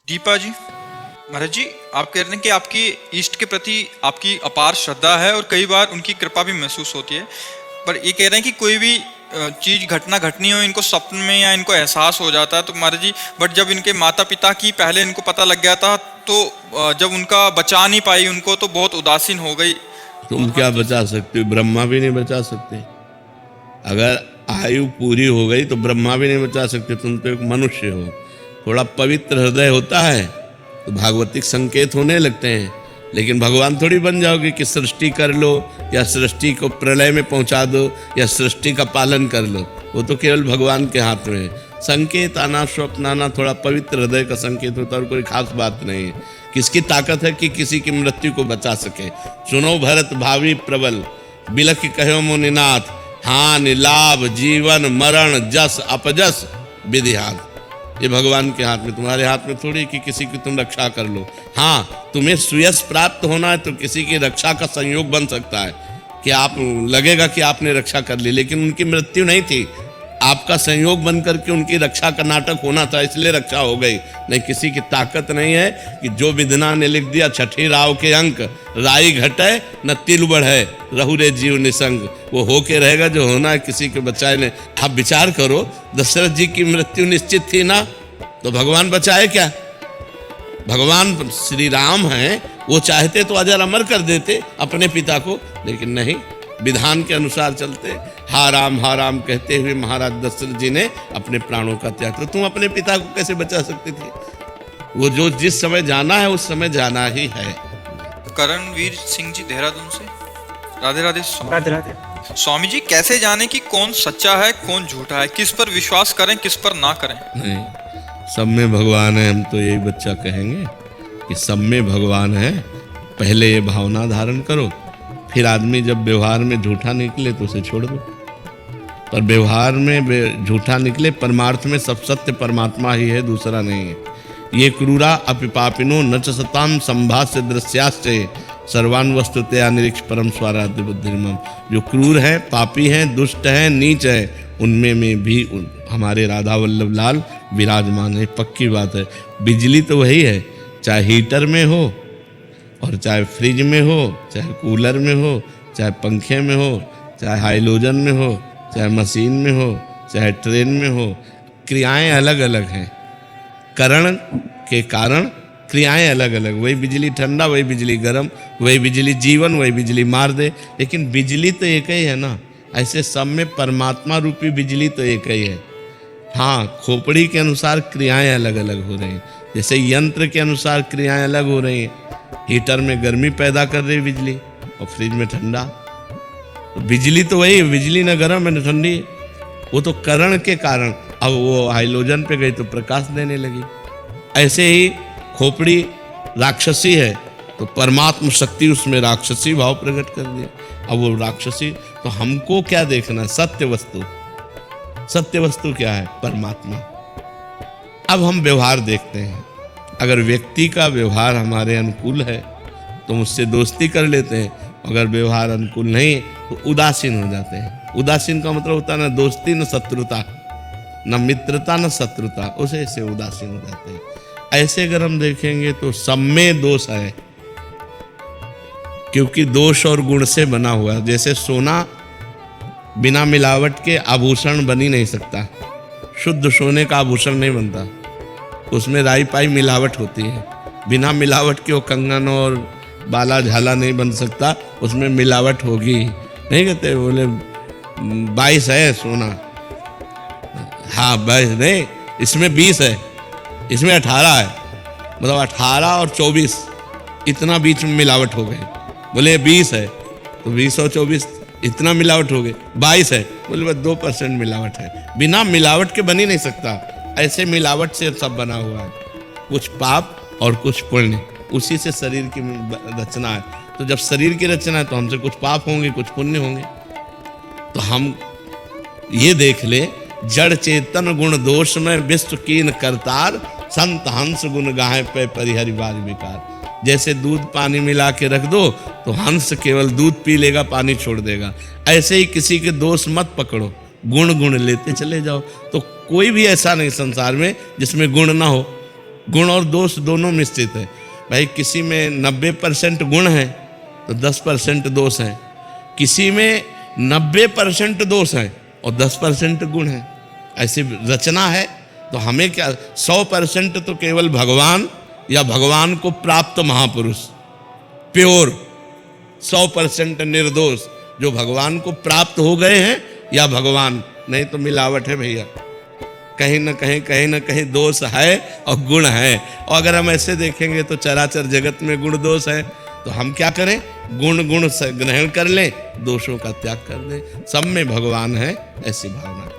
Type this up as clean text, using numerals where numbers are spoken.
दीपा जी, महाराज जी, आप कह रहे हैं कि आपकी इष्ट के प्रति आपकी अपार श्रद्धा है और कई बार उनकी कृपा भी महसूस होती है। पर ये कह रहे हैं कि कोई भी चीज घटना घटनी हो, इनको सपने में या इनको एहसास हो जाता है तो महाराज जी, बट जब इनके माता पिता की पहले इनको पता लग गया था तो जब उनका बचा नहीं पाई उनको, तो बहुत उदासीन हो गई। तुम क्या बचा सकते हो? ब्रह्मा भी नहीं बचा सकते। अगर आयु पूरी हो गई तो ब्रह्मा भी नहीं बचा सकते। तुम तो एक मनुष्य हो, थोड़ा पवित्र हृदय होता है तो भागवतिक संकेत होने लगते हैं। लेकिन भगवान थोड़ी बन जाओगे कि सृष्टि कर लो या सृष्टि को प्रलय में पहुंचा दो या सृष्टि का पालन कर लो। वो तो केवल भगवान के हाथ में है। संकेत आना, स्वप्न आना थोड़ा पवित्र हृदय का संकेत होता है और कोई खास बात नहीं है। किसकी ताकत है कि किसी की मृत्यु को बचा सके? सुनो भरत भावी प्रबल, बिलख कहो मुनिनाथ, हान लाभ जीवन मरण जस अपजस विधिहान। ये भगवान के हाथ में, तुम्हारे हाथ में थोड़ी कि किसी की तुम रक्षा कर लो। हाँ, तुम्हें सुयश प्राप्त होना है तो किसी की रक्षा का संयोग बन सकता है कि आप लगेगा कि आपने रक्षा कर ली, लेकिन उनकी मृत्यु नहीं थी, आपका संयोग बन करके उनकी रक्षा का नाटक होना था, इसलिए रक्षा हो गई। नहीं, किसी की ताकत नहीं है कि जो विधना ने लिख दिया छठी राव के अंक, राई घटे न तिल बढ़े रहु रे जीव निसंग, वो होके रहेगा जो होना है, किसी के बचाए नहीं। आप विचार करो, दशरथ जी की मृत्यु निश्चित थी ना, तो भगवान बचाए क्या? भगवान श्री राम हैं, वो चाहते तो अजर अमर कर देते अपने पिता को, लेकिन नहीं, विधान के अनुसार चलते। हा राम कहते हुए महाराज दशरथ जी ने अपने प्राणों का त्याग। तो तुम अपने पिता को कैसे बचा सकती थी? वो जो जिस समय जाना है उस समय जाना ही है। करणवीर सिंह जी, देहरादून से। राधे राधे। राधे राधे। स्वामी जी, कैसे जाने कि कौन सच्चा है कौन झूठा है, किस पर विश्वास करें किस पर ना करें? नहीं, सब में भगवान है। हम तो यही बच्चा कहेंगे कि सब में भगवान है। पहले ये भावना धारण करो, फिर आदमी जब व्यवहार में झूठा निकले तो उसे छोड़ दो। पर व्यवहार में झूठा निकले, परमार्थ में सब सत्य परमात्मा ही है, दूसरा नहीं है। ये क्रूरा अपिपापिनो न च सताम संभाष्य दृश्याश्चे सर्वान वस्तुतया निरीक्ष परम स्वाराध्य बुद्धिर्मम। जो क्रूर हैं, पापी हैं, दुष्ट हैं, नीच हैं, उनमें में भी हमारे राधा वल्लभ लाल विराजमान है। पक्की बात है। बिजली तो वही है, चाहे हीटर में हो और चाहे फ्रिज में हो, चाहे कूलर में हो, चाहे पंखे में हो, चाहे हाइलोजन में हो, चाहे मशीन में हो, चाहे ट्रेन में हो, क्रियाएं अलग अलग हैं। करण के कारण क्रियाएं अलग अलग। वही बिजली ठंडा, वही बिजली गर्म, वही बिजली जीवन, वही बिजली मार दे, लेकिन बिजली तो एक ही है ना। ऐसे सब में परमात्मा रूपी बिजली तो एक ही है। हाँ, खोपड़ी के अनुसार क्रियाएं अलग अलग हो रही हैं, जैसे यंत्र के अनुसार क्रियाएं अलग हो रही हैं। हीटर में गर्मी पैदा कर रही बिजली और फ्रिज में ठंडा। तो बिजली तो वही, बिजली न गर्म है न ठंडी है। वो तो करण के कारण, अब वो हाइलोजन पे गई तो प्रकाश देने लगी। ऐसे ही खोपड़ी राक्षसी है तो परमात्मा शक्ति उसमें राक्षसी भाव प्रकट कर दिया। अब वो राक्षसी, तो हमको क्या देखना? सत्य वस्तु। सत्य वस्तु क्या है? परमात्मा। अब हम व्यवहार देखते हैं। अगर व्यक्ति का व्यवहार हमारे अनुकूल है तो उससे दोस्ती कर लेते हैं, अगर व्यवहार अनुकूल नहीं तो उदासीन हो जाते हैं। उदासीन का मतलब होता है न दोस्ती न शत्रुता, न मित्रता न शत्रुता, उसे ऐसे उदासीन हो जाते हैं। ऐसे अगर हम देखेंगे तो सब में दोष है, क्योंकि दोष और गुण से बना हुआ है। जैसे सोना बिना मिलावट के आभूषण बन ही नहीं सकता, शुद्ध सोने का आभूषण नहीं बनता, उसमें राई पाई मिलावट होती है। बिना मिलावट के वो कंगन और बाला झाला नहीं बन सकता, उसमें मिलावट होगी। नहीं कहते, बोले 22 है सोना, हाँ 22 नहीं, इसमें 20 है, इसमें 18 है, मतलब 18 और 24 इतना बीच में मिलावट हो गई। बोले 20 है तो 20 और 24 इतना मिलावट हो गई। 22 है, बोले बस 2% मिलावट है। बिना मिलावट के बन ही नहीं सकता। ऐसे मिलावट से सब बना हुआ है, कुछ पाप और कुछ पुण्य, उसी से शरीर की रचना है। तो जब शरीर की रचना है तो हमसे कुछ पाप होंगे कुछ पुण्य होंगे। तो हम ये देख ले, जड़ चेतन गुण दोष में विश्व कीन करतार, संत हंस गुण गाहे पे परिहरि बार विकार। जैसे दूध पानी मिला के रख दो तो हंस केवल दूध पी लेगा, पानी छोड़ देगा। ऐसे ही किसी के दोष मत पकड़ो, गुण गुण लेते चले जाओ। तो कोई भी ऐसा नहीं संसार में जिसमें गुण ना हो। गुण और दोष दोनों मिश्रित है। भाई किसी में 90% गुण है तो 10% दोष है, किसी में 90% दोष है और 10% गुण है। ऐसी रचना है। तो हमें क्या 100% तो केवल भगवान या भगवान को प्राप्त महापुरुष, प्योर 100% निर्दोष जो भगवान को प्राप्त हो गए हैं, या भगवान, नहीं तो मिलावट है भैया। कहीं ना कहीं दोष है और गुण है। और अगर हम ऐसे देखेंगे तो चराचर जगत में गुण दोष है, तो हम क्या करें? गुण से ग्रहण कर लें, दोषों का त्याग कर दें। सब में भगवान है, ऐसी भावना।